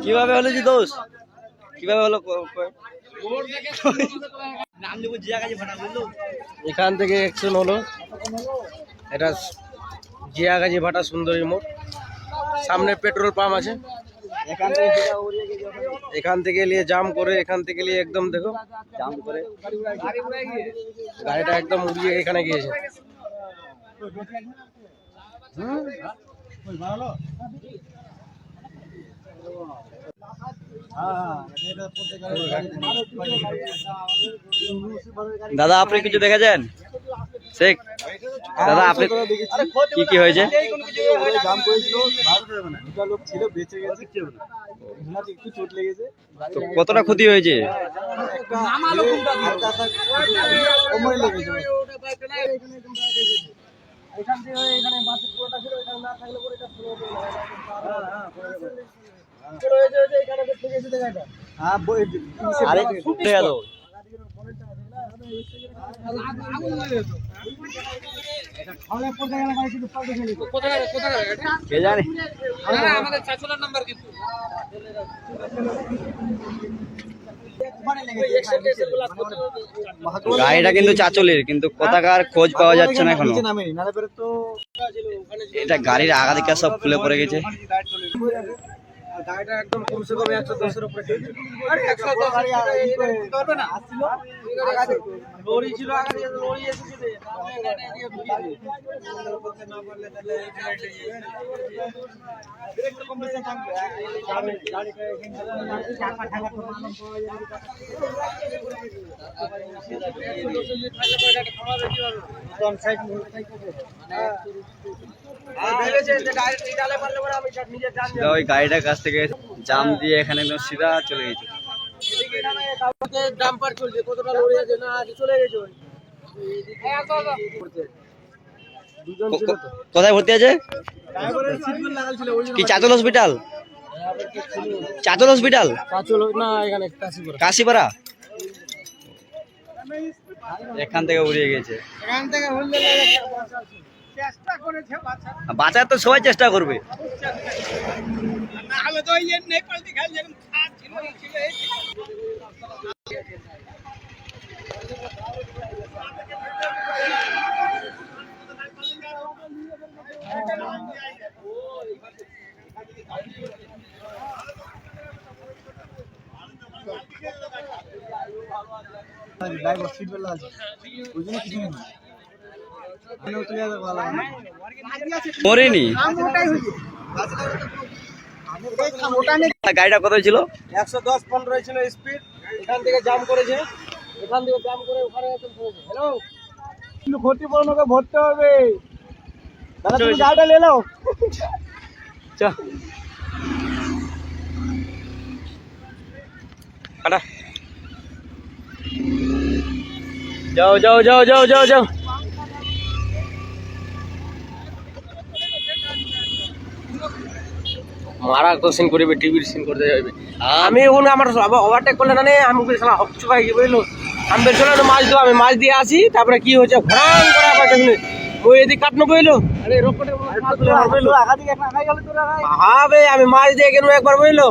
কিভাবে হলো জি দোষ? কিভাবে হলো? এখান থেকে অ্যাকশন হলো, এটা জিয়াগাজি ভাটা সুন্দরী মোড়, সামনে পেট্রোল পাম্প আছে। এখান থেকে নিয়ে জাম করে, এখান থেকে নিয়ে একদম দেখো জাম করে গাড়িটা একদম উড়িয়ে এখানে গিয়েছে। দাদা আপনি কিছু দেখেছেন? শেখ দাদা আপনি কি কি হয়েছে? কতটা ক্ষতি হয়েছে? গাড়িটা কিন্তু চাচলের, কিন্তু কোথাকার খোঁজ পাওয়া যাচ্ছে না এখনো। এটা গাড়ির আগা দিকে সব খুলে পড়ে গেছে। গাড়িটা একদম কমসে কম 110-এর উপরে চলছে। আরে 110 গাড়ি করবে না, আসছিল লরি ছিল আগে, লরি এসেছে আপনি গাড়ি দিয়ে ঢুকিয়ে দিন করতে না পারলে তাহলে ব্রেক কম্বিনেশন থাকবে। গাড়িটা এখানে চাকা ঢাকা তো মালুম পাওয়া যাবে। কোন সাইড ওই গাড়িটার কাছ থেকে জাম দিয়ে এখানে একদম সিধা চলে গেছে। কোথায় ভর্তি আছে? কি চাচল হসপিটাল? চাচল হসপিটাল না, এখানে কাশিপাড়া। এখান থেকে উড়িয়ে গেছে। বাঁচার তো সবাই চেষ্টা করবে। গাড়িটা কত ছিল? 110-15 ছিল স্পিড। এখান থেকে জাম করেছে, এখান থেকে জাম করে ওখানে হ্যালো কিন্তু ক্ষতিপূরণকে ভরতে হবে। দাদা তুমি গাড়িটা নিয়ে নাও। যাও যাও যাও যাও যাও যাও। মারা তো সিন করবে, টিভির সিন করতে যাবে। আমি এখন আমার ওভারটেক করলে না, আমি হকচু পাই বুঝলো। আমি বেরোলে মাছ দেবো, আমি মাছ দিয়ে আসি, তারপরে কি হয়েছে ঘরান করে আবার ওই এদিকে কাটনো বুঝলো। হ্যাঁ আমি মাছ দিয়ে গেলাম একবার বুঝলো।